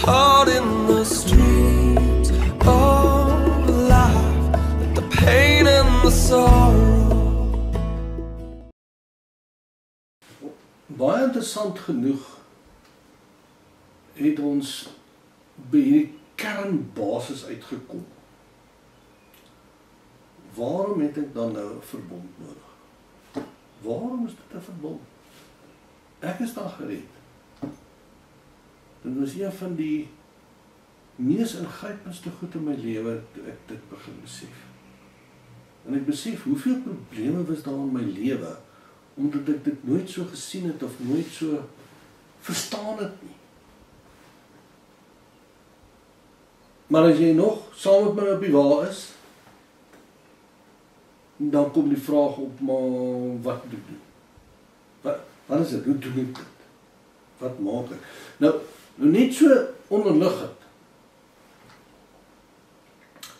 caught in the streams of life, like the pain and the sorrow. Baie interessant genoeg het ons by hierdie kernbasis uitgekom. Waarom het ek dan nou 'n verbond nodig? Waarom is dit 'n verbond? Ek is dan gered. Dit was een van die mees ingrypendste goed in my lewe toe ek dit begin besef. En ek besef hoeveel probleme was daar in my lewe omdat ek dit nooit so gesien het of nooit so verstaan het nie. Maar as jy nog saam met my op die wa is, dan kom die vraag op, maar wat moet ek doen? Wat is dit? Hoe doen ek dit? Wat maak ek? Nou net so onderliggend.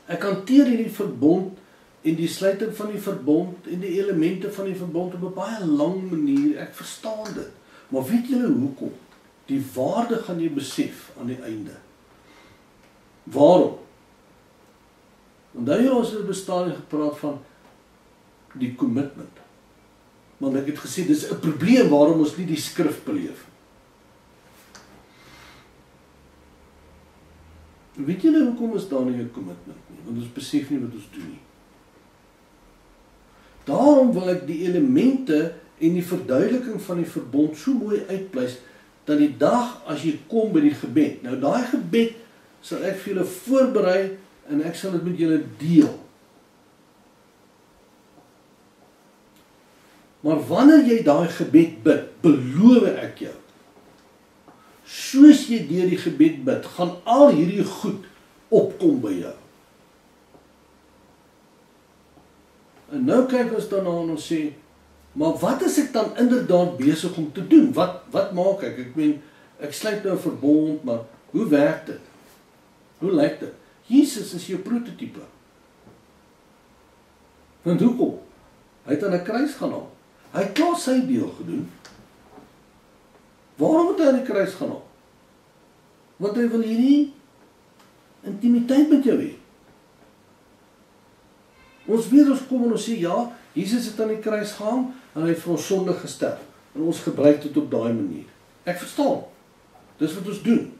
Ek hanteer hierdie verbond en die sluiting van die verbond en die elemente van die verbond op 'n baie lang manier. Ek verstaan dit. Maar weet julle hoekom? Die waarde gaan jy besef aan die einde. Waarom? Onthou jy ons het bestaan en gepraat van die commitment. Want ek het gesê, dis 'n probleem waarom ons nie die skrif beleef. Weet julle hoekom is daar nie 'n commitment nie? Want ons besef nie wat ons doen nie. Daarom wil ek die elemente en die verduideliking van die verbond so mooi uitpleis, dat die dag as jy kom by die gebed, nou daai gebed sal ek vir julle voorberei en ek sal dit met julle deel. Maar wanneer jy daai gebed bid, beloof ek jou, soos jy deur die gebed bid, gaan al hierdie goed opkom by jou. En nou kyk ons daarna en ons sê, maar wat is ek dan inderdaad besig om te doen? Wat maak ek? Ek meen, ek sluit nou 'n verbond, maar hoe werk dit? Hoe lyk dit? Jesus is jou prototype. Want hoekom? Hy het aan 'n kruis gaan haal. Hy het klaar sy deel gedoen. Waarom het hy aan die kruis gaan haal? Want hy wil hierdie intimiteit met jou hê. Ons weet, ons kom en ons sê, ja, Jesus het aan die kruis gehang en hy het vir ons sonde gesterf. En ons gebruik dit op daai manier. Ek verstaan. Dis wat ons doen.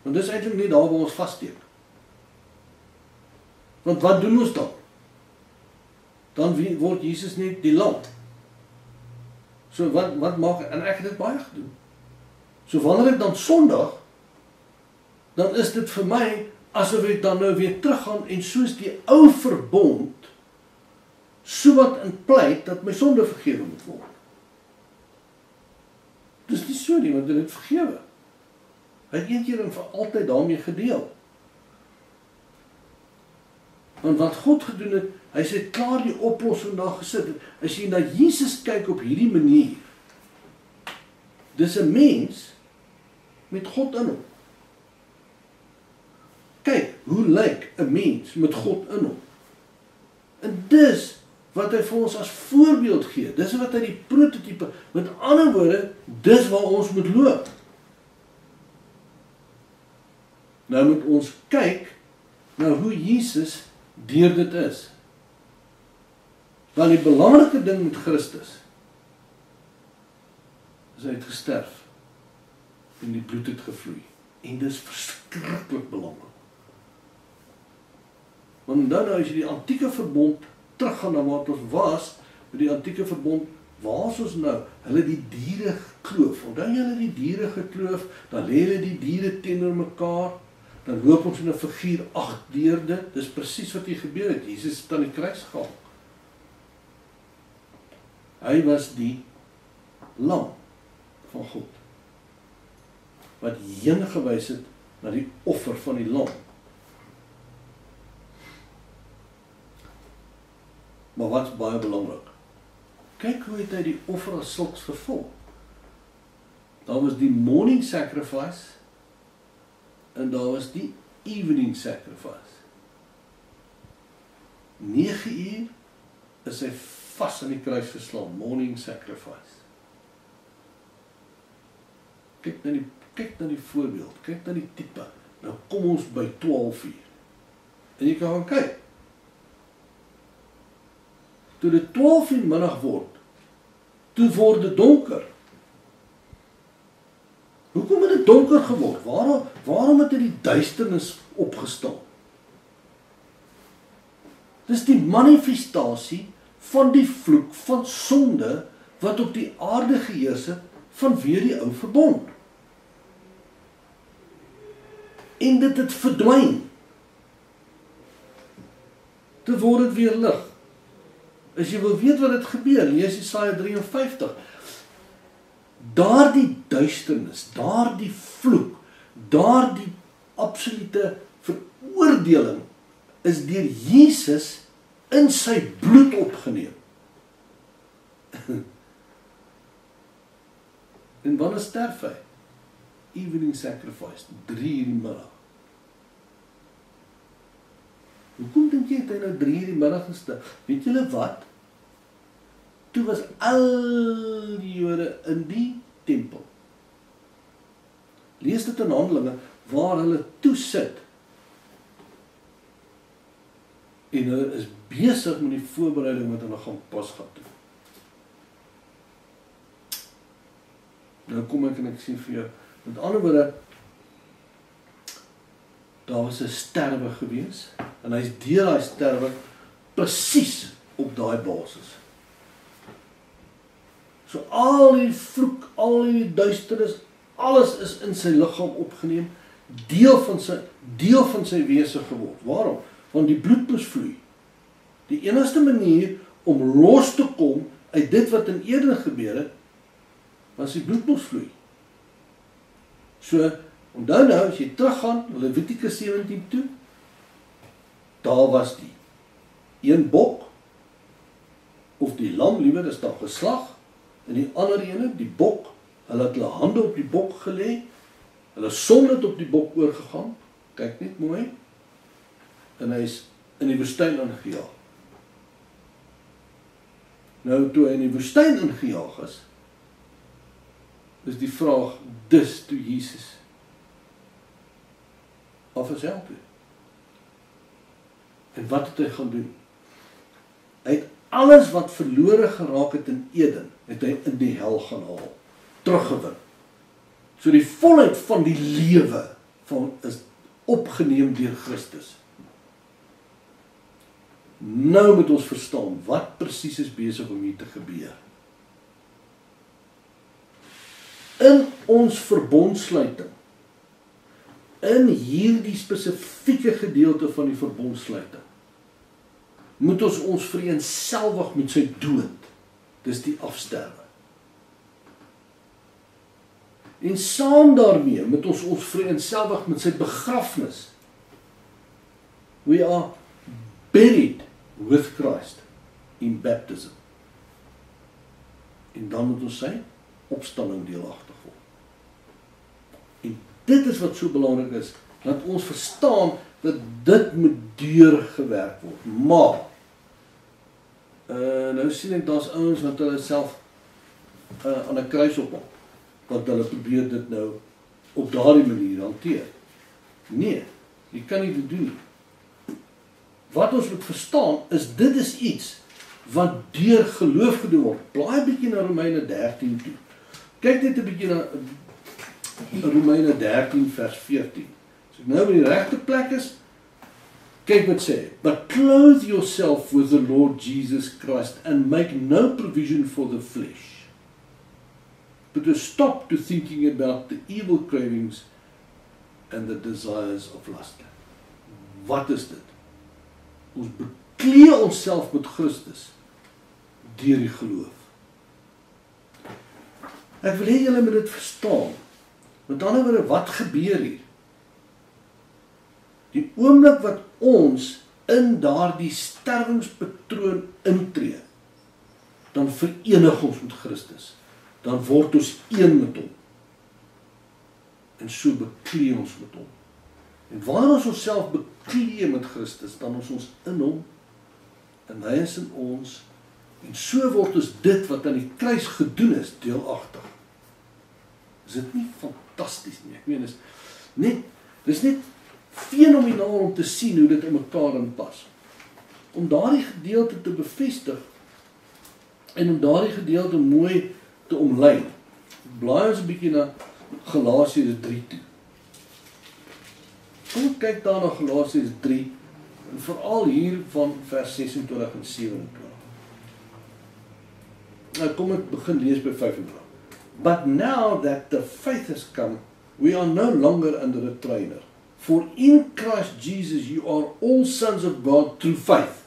Want dis eintlik nie daar waar ons vassteek. Want wat doen ons dan? Dan word Jesus net die lam. So wat maak ek? En ek het dit baie gedoen. So wanneer ek dan sondig, dan is dit vir my asof ek dan nou weer teruggaan en soos die ou verbond so wat in pleit dat my sonde vergewe moet word. Dis nie so nie, want hy het vergewe. Hy het een keer en vir altyd daarmee gedeel. Want wat God gedoen het, hy sê klaar die oplossing daar gesit het. As jy na Jesus kyk op hierdie manier, dis 'n mens met God in hom. Kyk, hoe lyk 'n mens met God in hom? En dis wat hy vir ons as voorbeeld gee. Dis wat hy die prototype, met ander woorde, dis waar ons moet loop. Nou moet ons kyk na hoe Jesus deur dit is. Want die belangrike ding met Christus is hy het gesterf en die bloed het gevloei. En dis verskriklik belangrik. Want dan as jy die antieke verbond teruggaan na wat ons was, met die antieke verbond, waar is ons nou? Hulle die diere gekloof. Onthou jy hulle die diere gekloof, dan lê hulle die diere teenoor mekaar, dan loop ons in 'n figuur 8 deur dit. Dis presies wat hier gebeur het. Jesus het aan die kruis gehang. Hy was die lam van God, wat heen gewys het na die offer van die lam. Maar wat is baie belangrik? Kyk hoe het hy die offer as sulks vervul. Daar was die morning sacrifice en daar was die evening sacrifice. 9 uur is hy vas aan die kruis geslaan, morning sacrifice. Kyk na die voorbeeld, kyk na die tipe. Nou kom ons by 12 uur. En jy kan gaan kyk. Toe dit 12 uur middag word, toe word dit donker. Hoekom het dit donker geword? Waarom het die duisternis opgestaan? Dis die manifestasie van die vloek van sonde wat op die aarde geheers het vanweer die ou verbond. En dit het verdwyn. Toe word dit weer lig. As jy wil weet wat het gebeur, lees Jesaja 53. Daardie duisternis, daardie vloek, daardie absolute veroordeling is deur Jesus in sy bloed opgeneem. En wanneer sterf hy? Evening sacrifice, 3 uur die middag. Hoekom dink jy het hy nou 3 uur die middag gesterf? Weet julle wat? Toe was al die Jode in die tempel. Lees dit in Handelinge, waar hulle toe sit. En hulle is besig met die voorbereiding wat hulle gaan Pasga toe. Nou kom ek en ek sê vir jou, met ander woorde, daar was 'n sterwe gewees, en hy is deur daai sterwe presies op daai basis. So al die vloek, al die duisternis, alles is in sy liggaam opgeneem, deel van sy wese geword. Waarom? Want die bloed moes vloei. Die enigste manier om los te kom uit dit wat in Eden gebeur het, was die bloed moes vloei. So, onthou nou, as jy teruggaan, Levitikus 17 toe, daar was die een bok, of die lam, liewer, is daar geslag, en die ander ene, die bok, hulle het hulle hande op die bok gelê, hulle sonde het op die bok oorgegaan, kyk net mooi, en hy is in die woestyn ingejaag. Nou, toe hy in die woestyn ingejaag is die vraag, dis toe Jesus af is hel toe. En wat het hy gaan doen? Hy het alles wat verlore geraak het in Eden, het hy in die hel gaan haal, teruggewin. So die volheid van die lewe is opgeneem deur Christus. Nou moet ons verstaan, wat presies is besig om hier te gebeur. In ons verbondsluiting, in hierdie spesifieke gedeelte van die verbondsluiting, moet ons vereenselwig met sy dood, dis die afsterwe. En saam daarmee moet ons vereenselwig met sy begrafnis. We are buried with Christ in baptism. En dan moet ons sy opstanding deelagtig word. En dit is wat so belangrik is, dat ons verstaan dat dit moet deurgewerk word. Maar, nou sien ek, daar's ouens wat hulle self aan 'n kruis ophang, wat hulle probeer dit nou op daardie manier hanteer. Nee, jy kan nie dit doen nie. Wat ons moet verstaan, dit is iets wat deur geloof gedoen word. Blaai 'n bietjie na Romeine 13 toe. Kyk net 'n bietjie na Romeine 13 vers 14. As ek nou by die regte plek is, kyk wat sê. But clothe yourself with the Lord Jesus Christ and make no provision for the flesh. But to stop to thinking about the evil cravings and the desires of lust. Wat is dit? Ons beklee onsself met Christus deur die geloof. Ek wil hê julle moet dit verstaan. Met ander woorde, wat gebeur hier? Die oomblik wat ons in daardie sterwingspatroon intree, dan verenig ons met Christus. Dan word ons een met hom. En so beklee ons met hom. En waar ons onsself beklee met Christus, dan is ons in hom, en hy is in ons, en so word ons dit wat aan die kruis gedoen is, deelagtig. Is dit nie fantasties nie? Ek meen, dis net fenomenaal om te sien hoe dit in mekaar inpas. Om daardie gedeelte te bevestig en om daardie gedeelte mooi te omlyn. Blaai ons 'n bietjie na Galasiërs 3 toe. Kom ons kyk daar na Galasiërs 3 en veral hier van vers 26 en 27. Nou kom ek begin lees by 25. But now that the faith has come, we are no longer under a trainer. For in Christ Jesus you are all sons of God through faith.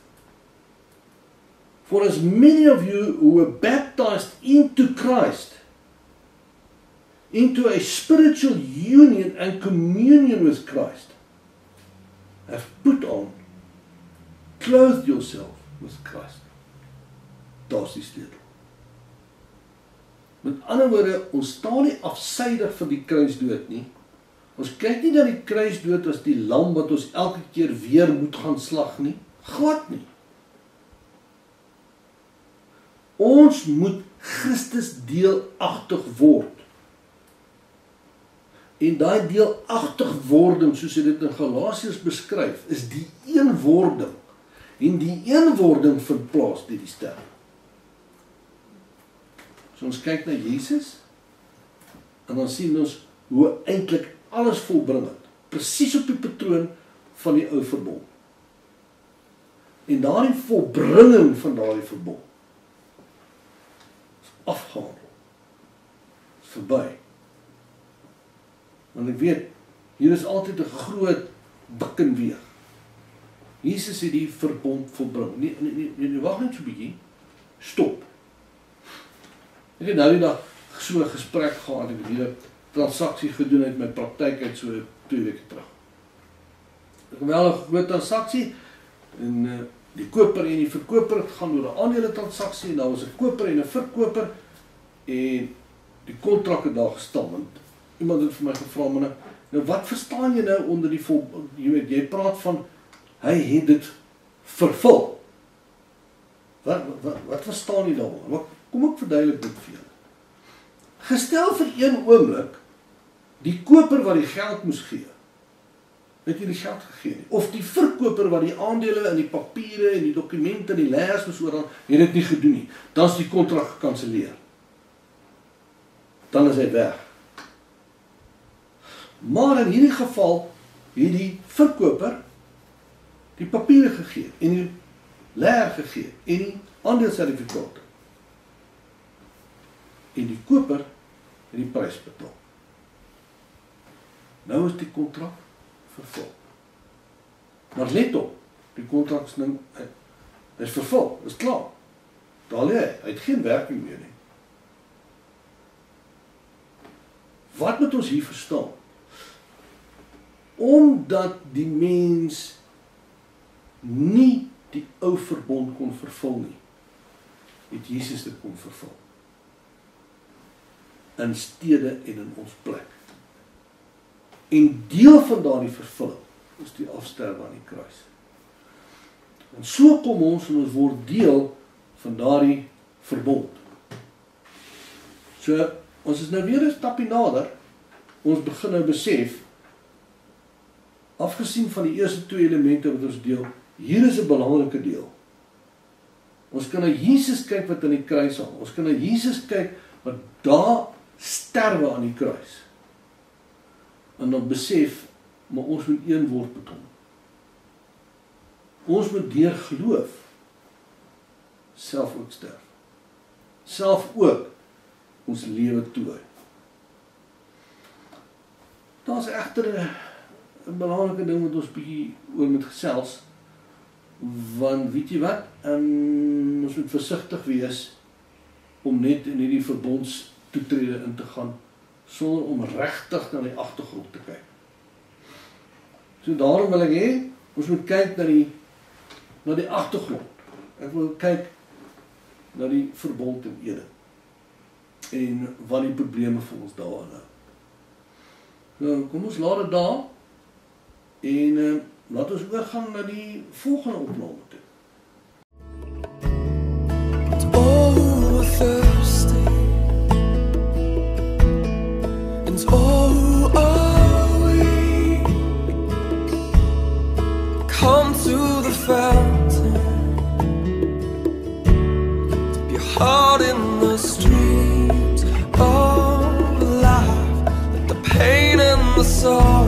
For as many of you who were baptized into Christ, into a spiritual union and communion with Christ, have put on, clothed yourself with Christ. Daar's die sleutel. Met ander woorde, ons staan nie afsydig van die kruisdood nie. Ons kyk nie dat die kruisdood as die lam wat ons elke keer weer moet gaan slag nie. Glad nie. Ons moet Christus deelagtig word. En daai deelagtig wording, soos hy dit in Galasiërs beskryf, is die eenwording. En die eenwording vind plaas deur die sterf. So ons kyk na Jesus, en dan sien ons hoe eintlik alles volbring het. Presies op die patroon van die ou verbond. En daardie volbringing van daardie verbond is afgehandel. Is verby. Want ek weet, hier is altyd 'n groot buk en weeg. Jesus het die verbond volbring. Nee, wag net so 'n bietjie. Stop. Ek het nou die dag so 'n gesprek gehad, ek het hier 'n transaksie gedoen uit my praktyk uit so 2 weke terug. 'n Geweldige groot transaksie, en die koper en die verkoper, het gaan oor 'n aandele transaksie, en daar was 'n koper en 'n verkoper, en die kontrak het daar gestaan, want iemand het vir my gevra, maar nou wat verstaan jy nou onder die jy praat van, hy het dit vervul. Wat verstaan jy daaroor? Kom ek verduidelik dit vir julle. Gestel vir een oomblik, die koper wat die geld moes gee, het jy die geld gegee nie. Of die verkoper wat die aandele en die papiere en die dokumente en die leers moes oorhaal, het dit nie gedoen nie. Dan is die kontrak gekanselleer. Dan is hy weg. Maar in hierdie geval het die verkoper die papiere gegee en die leer gegee en die aandelesertifikate. En die koper het die prys betaal. Nou is die kontrak vervul. Maar let op, die kontrak is vervul, is klaar. Daar lê hy het geen werking meer nie. Wat moet ons hier verstaan? Omdat die mens nie die ou verbond kon vervul nie, het Jesus dit kon vervul. In stede en in ons plek. En deel van daardie vervulling is die afsterwe aan die kruis. En so kom ons en ons word deel van daardie verbond. So, ons is nou weer 'n stapie nader. Ons begin nou besef, afgesien van die eerste 2 elemente wat ons deel, hier is 'n belangrike deel. Ons kan na Jesus kyk wat aan die kruis hang. Ons kan na Jesus kyk wat daar sterwe aan die kruis. En dan besef, maar ons moet een word met hom. Ons moet deur geloof self ook sterf. Self ook ons lewe toewy. Daar's egter 'n belangrike ding wat ons bietjie oor moet gesels, want weet jy wat, ons moet versigtig wees om net in hierdie verbondstoetrede in te gaan, sonder om regtig na die agtergrond te kyk. So daarom wil ek hê, ons moet kyk na die agtergrond. Ek wil kyk na die verbond en ede. En wat die probleme vir ons daarin hou. Nou, kom ons laat dit daar, en laat ons oorgaan na die volgende opname toe. To all who are thirsty, heart in the streams of life, like the pain and the sorrow.